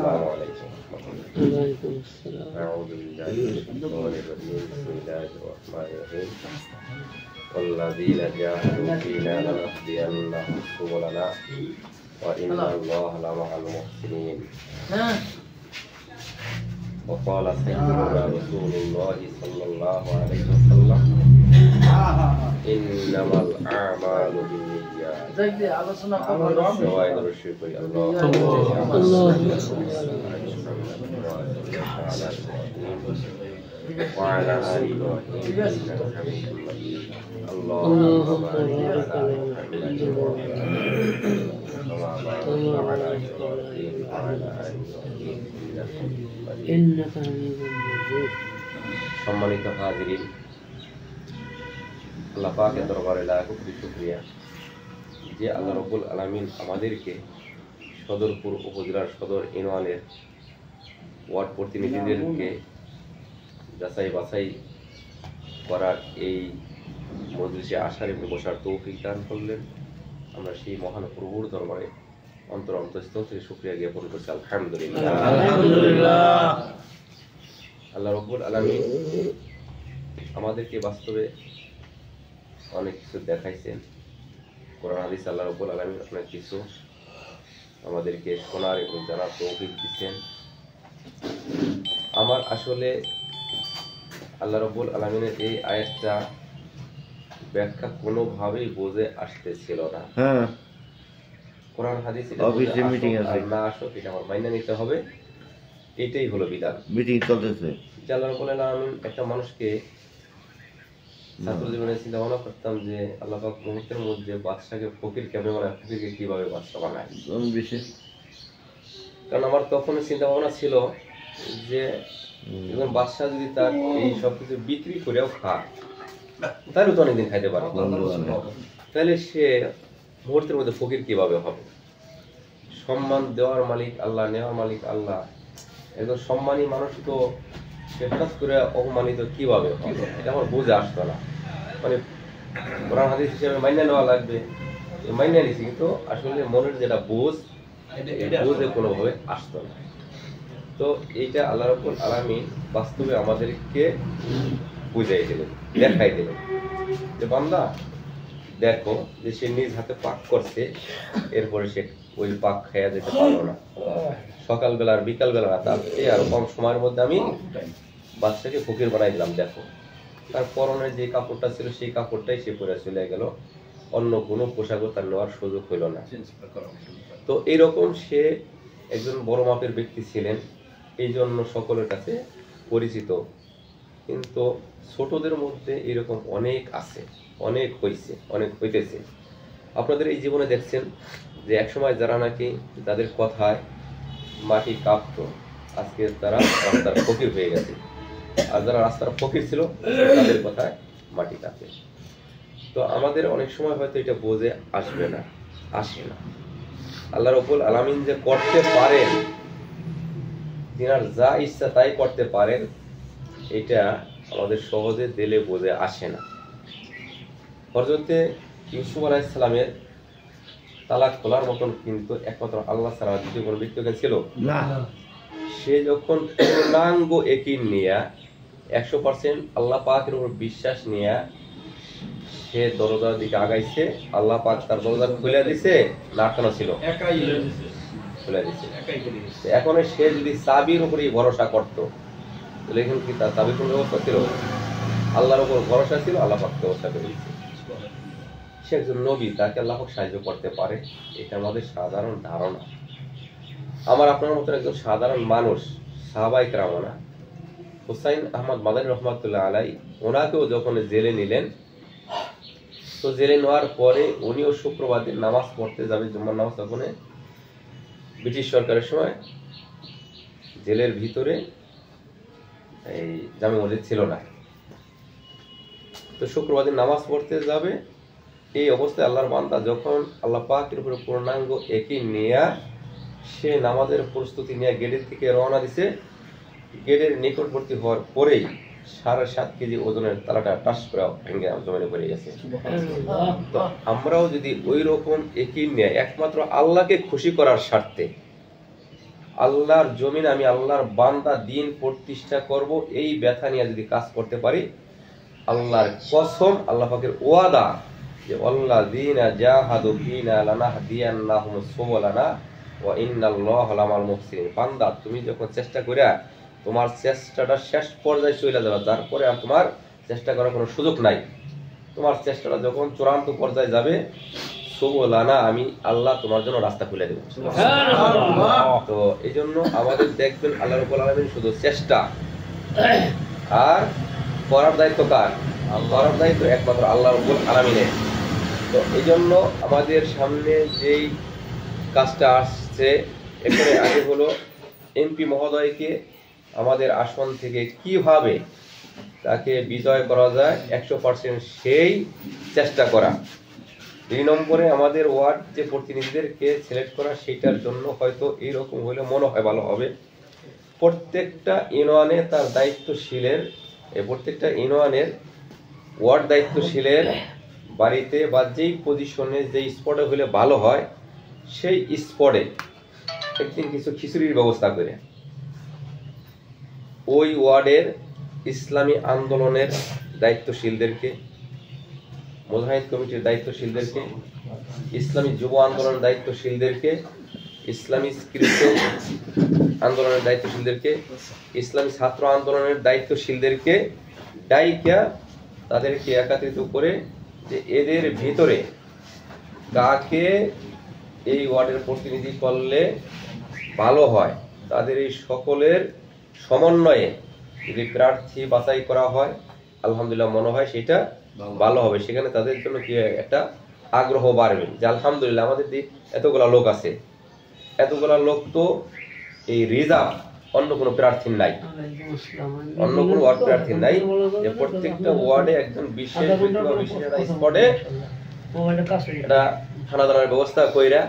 السلام عليكم وعليكم السلام. أعوذ بالله من الشيطان الرجيم بسم الله الرحمن الرحيم والذين جاهدوا فينا لنهدينهم سبلنا وإن الله لمع المحسنين وقال سيدنا رسول الله صلى الله عليه وسلم إنما الأعمال بالنيات سواء الشرك وعلى آل إبراهيم إنك حميد مجيد اللهم بارك على محمد كما باركت على إبراهيم وعلى آل إبراهيم إنك حميد مجيد. সম্মানিত হাজিরিন, আল্লাহ পাকের দরবারে লাখ কোটি শুকরিয়া যে আল্লাহ রাব্বুল আলামিন আমাদেরকে সদরপুর উপজেলার সদর ইউনিয়নের ওয়ার্ড প্রতিনিধিদেরকে যাচাই বাছাই করার এই মজলিসে আসার এবং বসার তৌফিক দান করলেন। আমরা সেই মহান প্রভুর দরবারে অন্তঃস্থল থেকে শুকরিয়া জ্ঞাপন করছি। আলহামদুলিল্লাহ। আল্লাহ রাব্বুল আলামিন আমাদেরকে বাস্তবে অনেক কিছু দেখাইছেন। কোরআন হাদিস আল্লাহ রাব্বুল আলামিন অনেক কিছু আমাদেরকে শোনার এবং জানার তৌফিক দিচ্ছেন। আমার আসলে আল্লাহ রাব্বুল আলামিনের এই আয়াতটা ব্যাখ্যা কোনোভাবেই বুঝে আসতেছিল না। কোরআন হাদিস অফিসে মিটিং আছে, না আসো এটা আমার মাইনা নিতে হবে, এটাই হলো বিধান। মিটিং চলতেছে। আল্লাহ রাব্বুল আলামিন একটা মানুষকে ছাত্র জীবনে চিন্তা ভাবনা করতাম যে আল্লাহ পাক মুহূর্তের মধ্যে বাদশাকে ফকির কেমনে বানায়, ফকিরকে কিভাবে বাদশা বানায়। কারণ আমার তখন চিন্তা ভাবনা ছিল যে একজন বাদশা যদি তার এই সবকিছু বিক্রি করেও খায় তাহলে তো অনেকদিন খাইতে পারে, তাহলে সে মুহূর্তের মধ্যে ফকির কিভাবে হবে। সম্মান দেওয়ার মালিক আল্লাহ, নেওয়ার মালিক আল্লাহ। একজন সম্মানী মানুষ তো সে হঠাৎ করে অপমানিত কিভাবে হবে, এটা আমার বুঝে আসতো না। মানে কোরআন হাদিস হিসেবে মাইনা নেওয়া লাগবে, মাইনা নিছি, কিন্তু আসলে মনের যেটা বুঝ বুঝে কোনোভাবে আসতো না। তো এইটা আল্লাহ রাব্বুল আলামিন বাস্তবে আমাদেরকে বুঝাই দিলেন, দেখাই দিলেন যে বান্দা দেখো যে সে নিজ হাতে পাক করছে, এরপরে সে ওই পাক খাইয়া যেতে পারলো না। সকালবেলা আর বিকালবেলা না, তার চেয়ে আরো কম সময়ের মধ্যে আমি বাচ্চাকে ফকির বানাই দিলাম। দেখো তার পরনে যে কাপড়টা ছিল সেই কাপড়টাই সে পরে চলে গেল, অন্য কোনো পোশাকও তার নেওয়ার সুযোগ হইল না। তো এইরকম সে একজন বড় মাপের ব্যক্তি ছিলেন, এই জন্য সকলের কাছে পরিচিত। কিন্তু ছোটদের মধ্যে এরকম অনেক আছে, অনেক হয়েছে, অনেক হইতেছে। আপনাদের এই জীবনে দেখছেন যে একসময় যারা নাকি তাদের কথায় মাটি কাঁপত, আজকে তারা রাস্তার ফকির হয়ে গেছে। আর যারা রাস্তার ফকির ছিল তাদের কথায় মাটি কাঁপে। তো আমাদের অনেক সময় হয়তো এটা বোঝে আসবে না, আসে না। আল্লাহ রাব্বুল আলামিন যে করতে পারেন, তিনার যা ইচ্ছা তাই করতে পারেন, এটা আমাদের সহজে দিলে বোঝে আসে না। হযরতে ইউসুফ আলাইহিস সালামের তালাক খোলার মতন কিন্তু একমাত্র আল্লাহ ছাড়া দ্বিতীয় কোনো ব্যক্তি ছিল না। সে যখন পূর্ণাঙ্গ ইয়াকিন নিয়ে 100% আল্লাহ পাকের উপর বিশ্বাস নিয়ে সে দরজার দিকে আগাইছে, আল্লাহ পাক তার দরজা খুলে দিছে, না আটকানো ছিল, খুলে দিছে। এখন সে যদি চাবির উপরেই ভরসা করত তাহলে এখন কি তার চাবির কোনো ব্যবস্থা ছিল? আল্লাহর উপর ভরসা ছিল, আল্লাহ পাক ব্যবস্থা করে দিয়েছে। সে একজন নবী, তাকে আল্লাহ পাক সাহায্য করতে পারে, এটা আমাদের সাধারণ ধারণা। আমার আপনার মতো একজন সাধারণ মানুষ, সাহাবায়ে কেরাম, হুসাইন আহমদ মাদানী রহমাতুল্লাহ আলাইহি, ওনাকেও যখন জেলে নিলেন, তো জেলে নেওয়ার পরে উনিও শুক্রবার দিন নামাজ পড়তে যাবে, জুম্মার নামাজ। তখন ব্রিটিশ সরকারের সময় জেলের ভিতরে এই জামে মসজিদ ছিল না, তো শুক্রবার দিন নামাজ পড়তে যাবে। এই অবস্থায় আল্লাহর বান্দা যখন আল্লাহ পাকের উপরে পূর্ণাঙ্গ ইয়াকিন নিয়ে সে নামাজের প্রস্তুতি নিয়ে গেটের দিকে রওনা দিছে, গেটের নিকটবর্তী হওয়ার পরেই 7.5 কেজি ওজনের তালাটা টাস করে ভেঙে জমিনে পড়ে গেছে। তো আমরাও যদি ওই রকম ইয়াকিন নিয়ে একমাত্র আল্লাহকে খুশি করার স্বার্থে, আল্লাহর জমিন আমি আল্লাহর বান্দা দিন প্রতিষ্ঠা করব, এই ব্যথা নিয়ে যদি কাজ করতে পারি, আল্লাহর কসম, আল্লাহ পাকের ওয়াদা যে আল্লাযীনা জাহাদু ফীনা লানাহদিয়ান্নাহুম সুবুলানা ওয়া ইন্নাল্লাহা লামাল মুহসিনিন। বান্দা তুমি যখন চেষ্টা কইরা তোমার চেষ্টাটা শেষ পর্যায়ে চলে যাবে, তারপরে আর তোমার চেষ্টা করার কোনো সুযোগ নাই। তোমার চেষ্টাটা যখন চূড়ান্ত পর্যায়ে যাবে, সুবুলানা আমি আল্লাহ তোমার জন্য রাস্তা খুলে দেব। তো এই জন্য আমাদের দেখবেন আল্লাহ রাব্বুল আলামিন শুধু চেষ্টা, আর করার দায়িত্ব কার? করার দায়িত্ব একমাত্র আল্লাহ রাব্বুল আলামিনের। তো এই জন্য আমাদের সামনে যেই কাজটা আসছে, এখানে আগে হলো এমপি মহোদয়কে আমাদের আসন থেকে কিভাবে তাকে বিজয় করা যায় 100% সেই চেষ্টা করা। 2 নম্বরে আমাদের ওয়ার্ড যে প্রতিনিধিদেরকে সিলেক্ট করা, সেটার জন্য হয়তো এইরকম হলে মনে হয় ভালো হবে। প্রত্যেকটা ইউনিয়নে তার দায়িত্বশীলের, প্রত্যেকটা ইউনিয়নের ওয়ার্ড দায়িত্বশীলের বাড়িতে বা যেই পজিশনে যেই স্পটে হলে ভালো হয়, সেই স্পটে একদিন কিছু খিচুড়ির ব্যবস্থা করে ওই ওয়ার্ডের ইসলামী আন্দোলনের দায়িত্বশীলদেরকে, মুজাহিদ কমিটির দায়িত্বশীলদেরকে, ইসলামী যুব আন্দোলনের দায়িত্বশীলদেরকে, ইসলামী স্ক্রিপ্ট আন্দোলনের দায়িত্বশীলদেরকে, ইসলামী ছাত্র আন্দোলনের দায়িত্বশীলদেরকে ডাইকা তাদেরকে একত্রিত করে যে এদের ভিতরে কাকে এই ওয়ার্ডের প্রতিনিধি করলে ভালো হয়, তাদের এই সকলের সমন্বয়ে যদি প্রার্থী বাছাই করা হয়, আলহামদুলিল্লাহ মনে হয় সেটা ভালো হবে। সেখানে তাদের জন্য কি একটা আগ্রহ বাড়বে যে আলহামদুলিল্লাহ আমাদের এতগুলা লোক আছে, এতগুলা লোক তো এই রিজার্ভ অন্য কোনো প্রার্থীর নাই, অন্য কোনো ওয়ার্ড প্রার্থীর নাই, যে প্রত্যেকটা ওয়ার্ডে একজন বিশেষ ব্যক্তি বা বিশেষ একটা স্পটে একটা খানাদানার ব্যবস্থা কইরা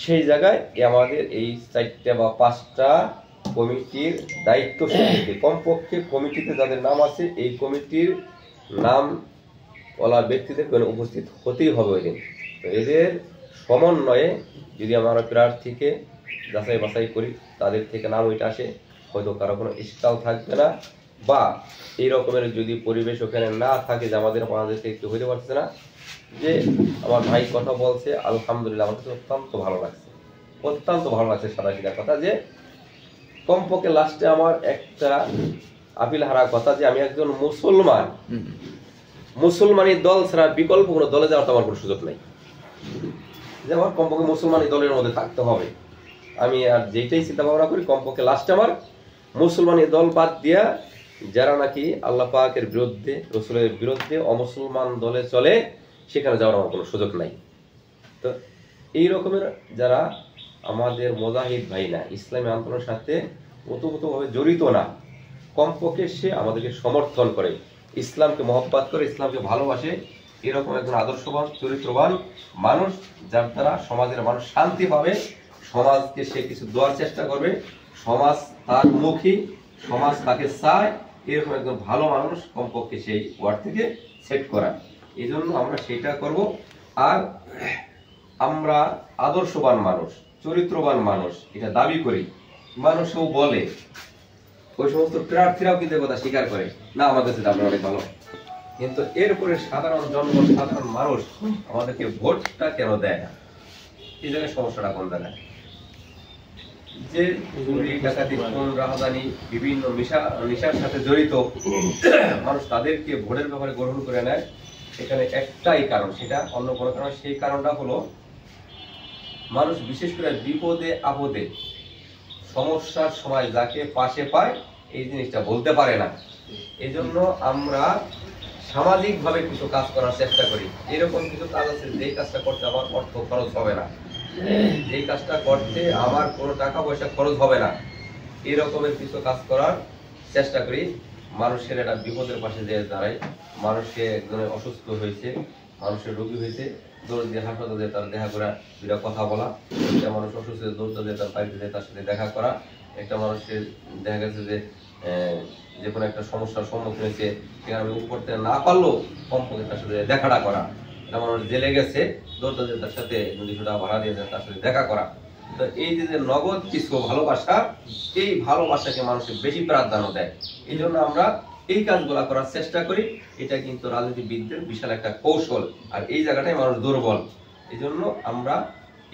সেই জায়গায় আমাদের এই 4টা বা 5টা কমিটির দায়িত্বশীলকে, কমপক্ষে কমিটিতে যাদের নাম আছে এই কমিটির নাম বলা ব্যক্তিদের উপস্থিত হতেই হবে ওই দিন। তো এদের সমন্বয়ে যদি আমরা প্রার্থীকে যাচাই বাছাই করি, তাদের থেকে নাম ওইটা আসে, হয়তো কারো কোনো ইস্কাল থাকবে না, বা এই রকমের যদি পরিবেশ ওখানে না থাকে যে আমাদের বাংলাদেশ থেকে একটু হইতে পারছে না, যে আমার ভাই কথা বলছে আলহামদুলিল্লাহ আমার কাছে অত্যন্ত ভালো লাগছে, অত্যন্ত ভালো লাগছে। সাদা সিধা কথা যে কমপক্ষে লাস্টে আমার একটা আপিল হারা কথা যে আমি একজন মুসলমান, মুসলমানি দল ছাড়া বিকল্প কোনো দলে যাওয়ার তো আমার কোনো সুযোগ নাই, যে আমার কমপক্ষে মুসলমানি দলের মধ্যে থাকতে হবে। আমি আর যেটাই চিন্তা ভাবনা করি, কমপক্ষে লাস্টে আমার মুসলমানি দল বাদ দিয়া যারা নাকি আল্লাহ পাকের বিরুদ্ধে, রসুলের বিরুদ্ধে অমুসলমান দলে চলে, সেখানে যাওয়ার আমার কোনো সুযোগ নাই। তো এই রকমের যারা আমাদের মুজাহিদ ভাই না, ইসলামী আন্দোলনের সাথে ওতপ্রোতভাবে জড়িত না, কমপক্ষে সে আমাদেরকে সমর্থন করে, ইসলামকে মহব্বত করে, ইসলামকে ভালোবাসে, এরকম একজন আদর্শবান চরিত্রবান মানুষ, যার দ্বারা সমাজের মানুষ শান্তি পাবে, সমাজকে সে কিছু দেওয়ার চেষ্টা করবে, সমাজ তার মুখী, সমাজ তাকে চায়, এরকম একজন ভালো মানুষ কমপক্ষে সেই ওয়ার্ড থেকে সেট করা। এই জন্য আমরা সেটা করব। আর আমরা আদর্শবান মানুষ, চরিত্রবান মানুষ এটা দাবি করি, মানুষও বলে, ওই সমস্ত প্রার্থীরাও কিন্তু কথা স্বীকার করে না আমাদের কাছে আমরা অনেক ভালো, কিন্তু এরপরে সাধারণ জনগণ, সাধারণ মানুষ আমাদেরকে ভোটটা কেন দেয় না? এই জায়গায় সমস্যাটা কোন জায়গায়? যে চুরি ডাকাতি খুন রাহাজানি বিভিন্ন নেশার সাথে জড়িত মানুষ তাদেরকে ভোটের ব্যাপারে গ্রহণ করে নেয়, এখানে একটাই কারণ, সেটা অন্য কোনো কারণ। সেই কারণটা হলো মানুষ বিশেষ করে বিপদে আপদে সমস্যার সময় যাকে পাশে পায় এই জিনিসটা বলতে পারে না। এই জন্য আমরা সামাজিক ভাবে কিছু কাজ করার চেষ্টা করি। এরকম কিছু কাজ আছে যেই কাজটা করতে আমার অর্থ খরচ হবে না, যেই কাজটা করতে আমার কোনো টাকা পয়সা খরচ হবে না, এরকমের কিছু কাজ করার চেষ্টা করি। মানুষের একটা বিপদের পাশে যে দাঁড়ায়, মানুষকে একজনের অসুস্থ হয়েছে, মানুষের রোগী হয়েছে, দৌড় দিয়ে হাসপাতালে দিয়ে তার দেখা করা, দুটা কথা বলা, একটা মানুষ অসুস্থ দৌড় দিয়ে তার বাড়িতে দিয়ে তার সাথে দেখা করা, একটা মানুষের দেখা গেছে যে যে কোনো একটা সমস্যার সম্মুখীন হয়েছে, সেখানে করতে না পারলেও কমপক্ষে তার সাথে দেখাটা করা, একটা মানুষ জেলে গেছে দৌড় দিয়ে তার সাথে 200 টাকা ভাড়া দিয়ে তার সাথে দেখা করা, তো এই যে যে নগদ কিছু ভালোবাসা, এই ভালোবাসাকে মানুষের বেশি প্রাধান্য দেয়। এই জন্য আমরা এই কাজগুলা করার চেষ্টা করি। এটা কিন্তু রাজনীতিবিদদের বিশাল একটা কৌশল, আর এই জায়গাটাই মানুষ দুর্বল। এই জন্য আমরা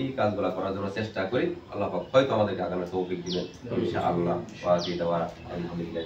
এই কাজগুলা করার জন্য চেষ্টা করি। আল্লাহ পাক হয়তো আমাদেরকে আগামী তৌফিক দিবেন ইনশাআল্লাহ। ওয়া আলহামদুলিল্লাহ।